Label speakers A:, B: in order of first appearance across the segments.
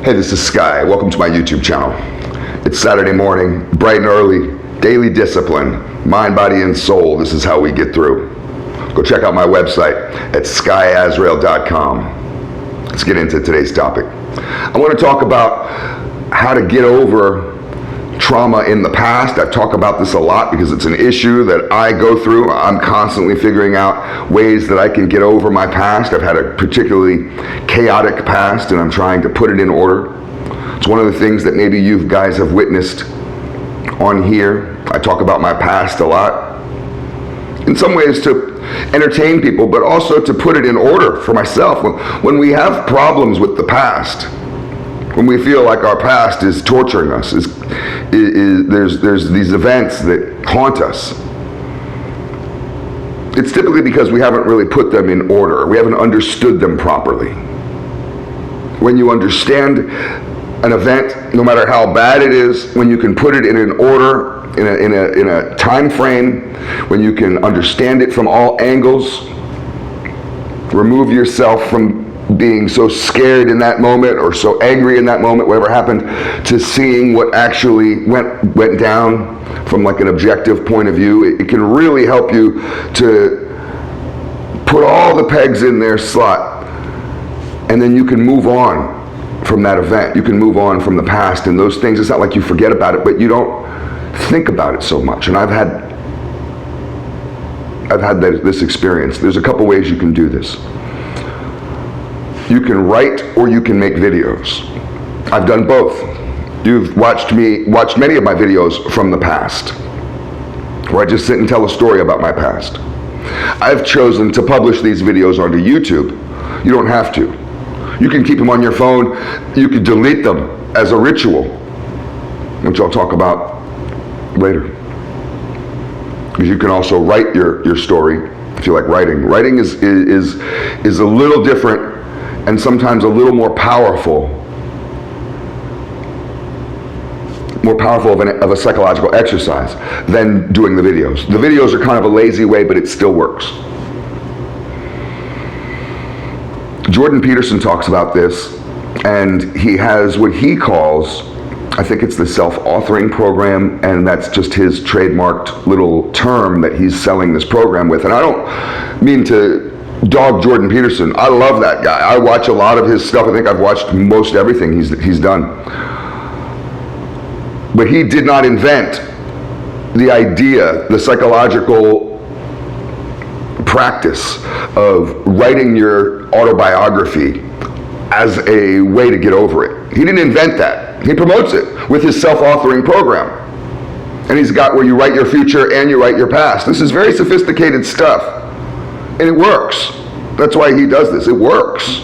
A: Hey, this is Sky. Welcome to my YouTube channel. It's Saturday morning, bright and early, daily discipline, mind, body, and soul. This is how we get through. Go check out my website at skyazrael.com. Let's get into today's topic. I want to talk about how to get over trauma in the past. I talk about this a lot because it's an issue that I go through. I'm constantly figuring out ways that I can get over my past. I've had a particularly chaotic past and I'm trying to put it in order. It's one of the things that maybe you guys have witnessed on here. I talk about my past a lot. In some ways to entertain people, but also to put it in order for myself. When we have problems with the past, when we feel like our past is torturing us, there's these events that haunt us, it's typically because we haven't really put them in order. We haven't understood them properly. When you understand an event, no matter how bad it is, when you can put it in an order, in a time frame, when you can understand it from all angles, remove yourself from being so scared in that moment or so angry in that moment, whatever happened, to seeing what actually went down from like an objective point of view. It can really help you to put all the pegs in their slot, and then you can move on from that event. You can move on from the past and those things. It's not like you forget about it, but you don't think about it so much. And I've had this experience. There's a couple ways you can do this. You can write or you can make videos. I've done both. You've watched many of my videos from the past, where I just sit and tell a story about my past. I've chosen to publish these videos onto YouTube. You don't have to. You can keep them on your phone. You can delete them as a ritual, which I'll talk about later. Because you can also write your story if you like writing. Writing is a little different and sometimes a little more powerful of a psychological exercise than doing the videos. The videos are kind of a lazy way, but it still works. Jordan Peterson talks about this, and he has what he calls, I think it's the self-authoring program, and that's just his trademarked little term that he's selling this program with. And I don't mean to dog Jordan Peterson. I love that guy. I watch a lot of his stuff. I think I've watched most everything he's done. But he did not invent the idea, the psychological practice of writing your autobiography as a way to get over it. He didn't invent that. He promotes it with his self-authoring program. And he's got where you write your future and you write your past. This is very sophisticated stuff. And it works. That's why he does this. It works.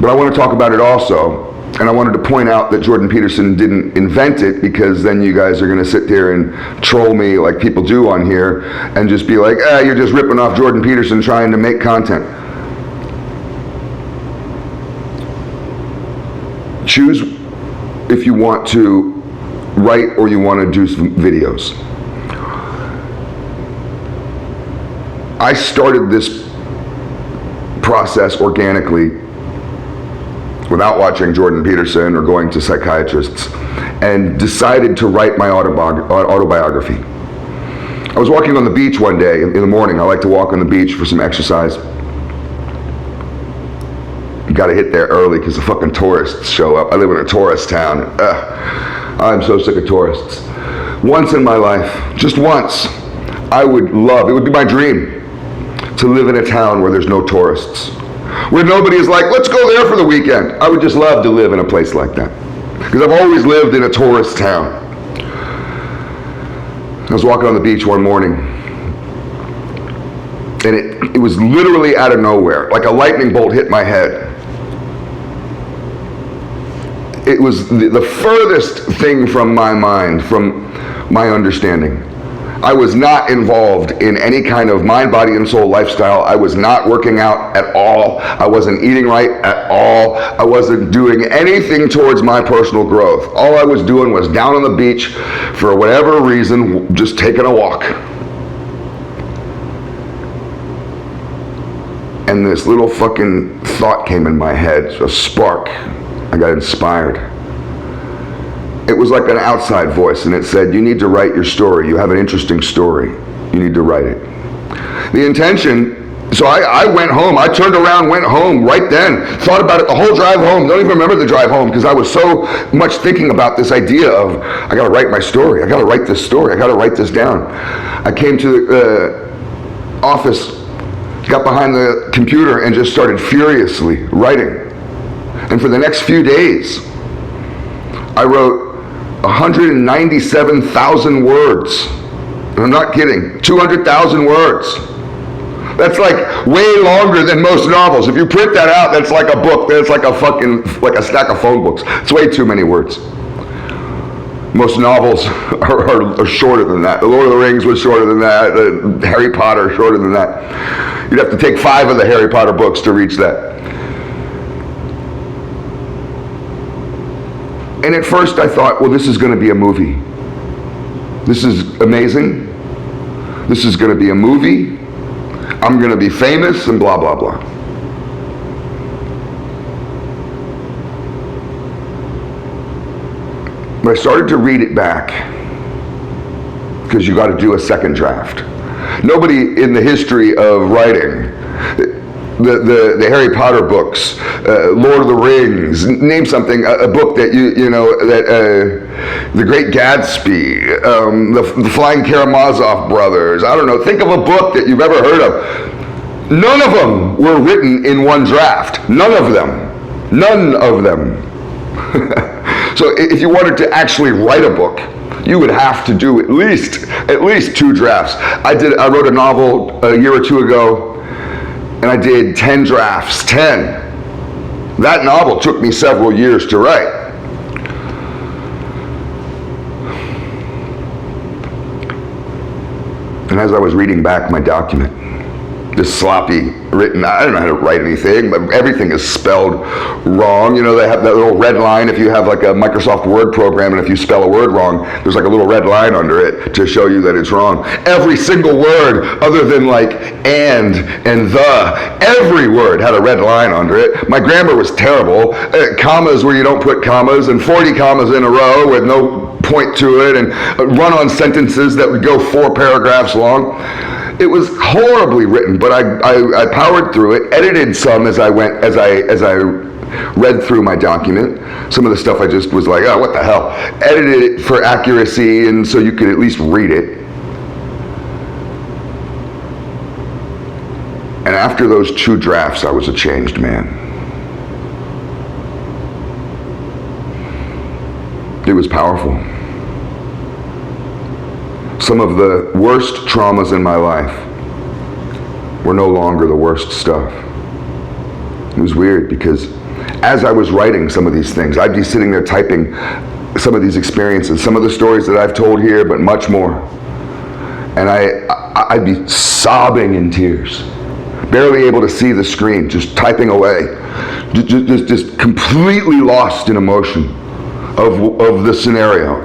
A: But I want to talk about it also. And I wanted to point out that Jordan Peterson didn't invent it, because then you guys are going to sit there and troll me like people do on here and just be like, you're just ripping off Jordan Peterson trying to make content. Choose if you want to write or you want to do some videos. I started this process organically without watching Jordan Peterson or going to psychiatrists, and decided to write my autobiography. I was walking on the beach one day in the morning. I like to walk on the beach for some exercise. You gotta hit there early because the fucking tourists show up. I live in a tourist town. I'm so sick of tourists. Once in my life, just once, it would be my dream to live in a town where there's no tourists, where nobody is like, let's go there for the weekend. I would just love to live in a place like that, because I've always lived in a tourist town. I was walking on the beach one morning, and it was literally out of nowhere, like a lightning bolt hit my head. It was the furthest thing from my mind, from my understanding. I was not involved in any kind of mind, body, and soul lifestyle. I was not working out at all. I wasn't eating right at all. I wasn't doing anything towards my personal growth. All I was doing was down on the beach for whatever reason, just taking a walk. And this little fucking thought came in my head, a spark. I got inspired. It was like an outside voice, and it said, you need to write your story. You have an interesting story. You need to write it. The intention, so I went home. I turned around, went home right then, thought about it the whole drive home. Don't even remember the drive home because I was so much thinking about this idea of, I got to write my story. I got to write this story. I got to write this down. I came to the office, got behind the computer, and just started furiously writing. And for the next few days, I wrote 197,000 words. And I'm not kidding, 200,000 words. That's like way longer than most novels. If you print that out, that's like a book. That's like like a stack of phone books. It's way too many words. Most novels are shorter than that. The Lord of the Rings was shorter than that. Harry Potter shorter than that. You'd have to take 5 of the Harry Potter books to reach that. And at first I thought, well, this is going to be a movie. This is amazing. This is going to be a movie. I'm going to be famous and blah, blah, blah. But I started to read it back because you got to do a second draft. Nobody in the history of writing, the Harry Potter books, Lord of the Rings, name something, a book that The Great Gatsby, the Flying Karamazov Brothers, I don't know, think of a book that you've ever heard of. None of them were written in one draft. None of them. None of them. So if you wanted to actually write a book, you would have to do at least 2 drafts. I wrote a novel a year or 2 ago, and I did 10 drafts. 10. That novel took me several years to write. And as I was reading back my document, this sloppy written, I don't know how to write anything, but everything is spelled wrong. You know, they have that little red line if you have like a Microsoft Word program, and if you spell a word wrong, there's like a little red line under it to show you that it's wrong. Every single word other than like and the, every word had a red line under it. My grammar was terrible. Commas where you don't put commas, and 40 commas in a row with no point to it, and run-on sentences that would go 4 paragraphs long. It was horribly written, but I powered through it, edited some as I read through my document. Some of the stuff I just was like, oh, what the hell? Edited it for accuracy, and so you could at least read it. And after those 2 drafts, I was a changed man. It was powerful. Some of the worst traumas in my life were no longer the worst stuff. It was weird because as I was writing some of these things, I'd be sitting there typing some of these experiences, some of the stories that I've told here, but much more. And I'd be sobbing in tears, barely able to see the screen, just typing away, just completely lost in emotion of the scenario,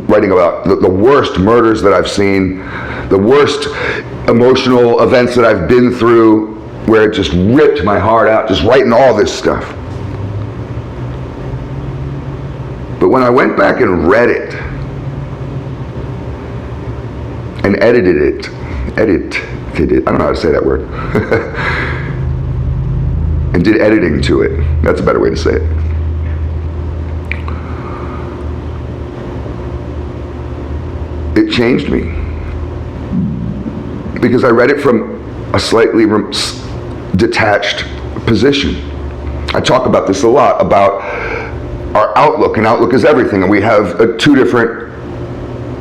A: writing about the worst murders that I've seen, the worst emotional events that I've been through, where it just ripped my heart out, just writing all this stuff. But when I went back and read it, and edited it, I don't know how to say that word, and did editing to it, that's a better way to say it. It changed me because I read it from a slightly detached position. I talk about this a lot, about our outlook, and outlook is everything, and we have 2 different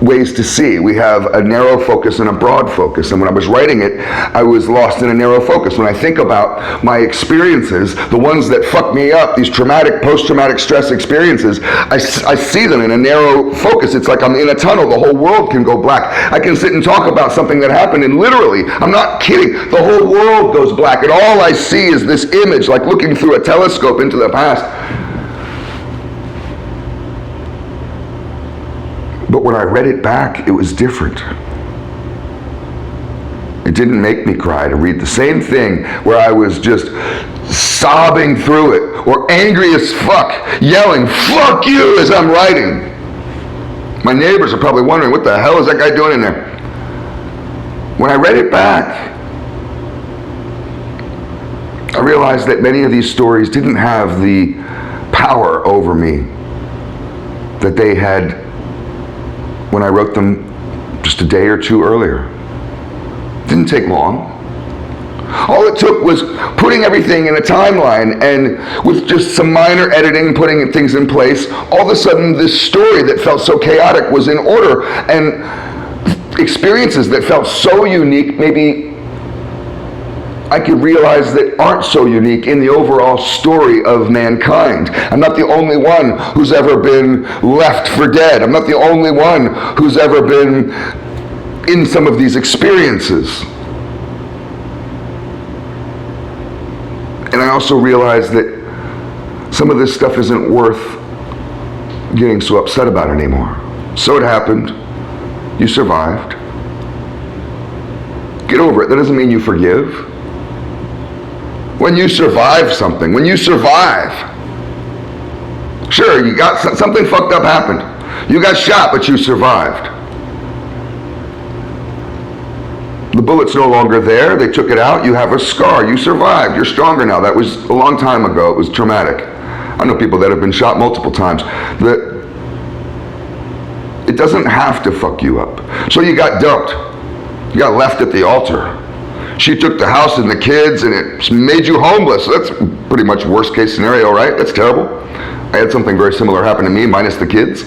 A: ways to see. We have a narrow focus and a broad focus, and when I was writing it, I was lost in a narrow focus. When I think about my experiences, the ones that fuck me up, these traumatic, post-traumatic stress experiences, I see them in a narrow focus. It's like I'm in a tunnel. The whole world can go black. I can sit and talk about something that happened, and literally, I'm not kidding, the whole world goes black, and all I see is this image, like looking through a telescope into the past. But when I read it back, it was different. It didn't make me cry to read the same thing where I was just sobbing through it, or angry as fuck, yelling, "Fuck you," as I'm writing. My neighbors are probably wondering, what the hell is that guy doing in there? When I read it back, I realized that many of these stories didn't have the power over me that they had when I wrote them just a day or two earlier. It didn't take long. All it took was putting everything in a timeline, and with just some minor editing, putting things in place, all of a sudden this story that felt so chaotic was in order, and experiences that felt so unique, maybe I could realize that aren't so unique in the overall story of mankind. I'm not the only one who's ever been left for dead. I'm not the only one who's ever been in some of these experiences. And I also realized that some of this stuff isn't worth getting so upset about anymore. So it happened. You survived. Get over it. That doesn't mean you forgive. When you survive something, when you survive, sure, you got something fucked up happened. You got shot, but you survived. The bullet's no longer there. They took it out. You have a scar. You survived. You're stronger now. That was a long time ago. It was traumatic. I know people that have been shot multiple times. It doesn't have to fuck you up. So you got dumped. You got left at the altar. She took the house and the kids, and it made you homeless. That's pretty much worst case scenario, right? That's terrible. I had something very similar happen to me, minus the kids.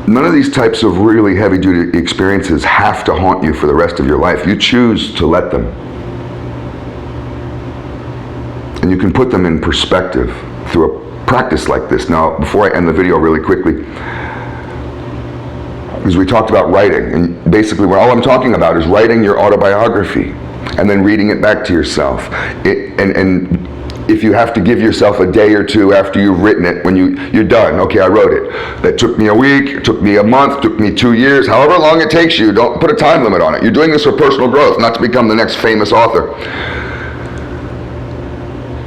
A: None of these types of really heavy-duty experiences have to haunt you for the rest of your life. You choose to let them. And you can put them in perspective through a practice like this. Now, before I end the video really quickly, because we talked about writing, and basically all I'm talking about is writing your autobiography and then reading it back to yourself. And if you have to give yourself a day or two after you've written it, when you're done, okay, I wrote it. That took me a week, it took me a month, it took me 2 years, however long it takes you, don't put a time limit on it. You're doing this for personal growth, not to become the next famous author.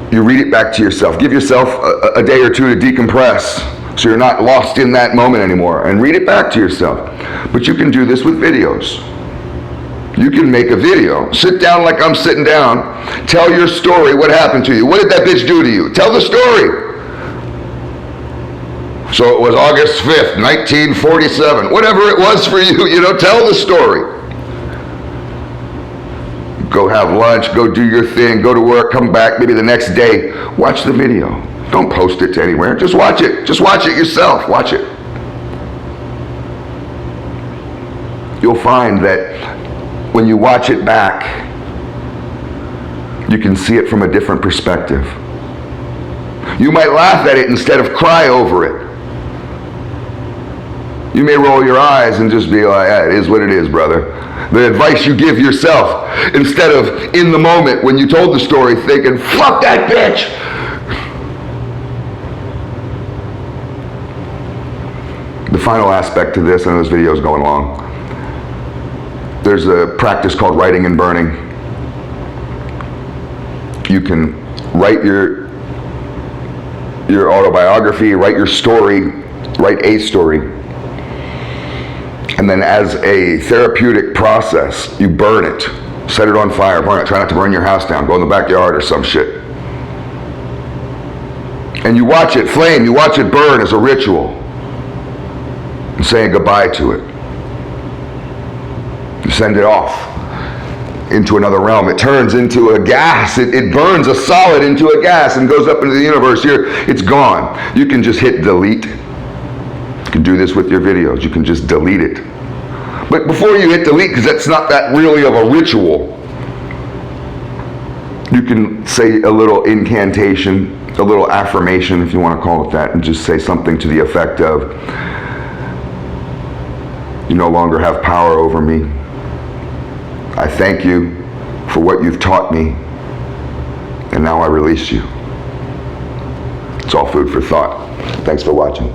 A: You read it back to yourself. Give yourself a day or two to decompress, so you're not lost in that moment anymore, and read it back to yourself. But you can do this with videos. You can make a video. Sit down like I'm sitting down. Tell your story, what happened to you. What did that bitch do to you? Tell the story. So it was August 5th, 1947. Whatever it was for you, tell the story. Go have lunch, go do your thing, go to work, come back, maybe the next day. Watch the video. Don't post it to anywhere. Just watch it. Just watch it yourself. Watch it. You'll find that when you watch it back, you can see it from a different perspective. You might laugh at it instead of cry over it. You may roll your eyes and just be like, yeah, it is what it is, brother. The advice you give yourself, instead of in the moment when you told the story thinking, fuck that bitch. The final aspect to this, I know this video is going long. There's a practice called writing and burning. You can write your autobiography, write your story, write a story, and then as a therapeutic process, you burn it. Set it on fire, burn it. Try not to burn your house down. Go in the backyard or some shit. And you watch it flame, you watch it burn as a ritual, and saying goodbye to it. You send it off into another realm. It turns into a gas. It burns a solid into a gas and goes up into the universe. Here, it's gone. You can just hit delete. You can do this with your videos. You can just delete it. But before you hit delete, because that's not that really of a ritual, you can say a little incantation, a little affirmation, if you want to call it that, and just say something to the effect of, you no longer have power over me. I thank you for what you've taught me, and now I release you. It's all food for thought. Thanks for watching.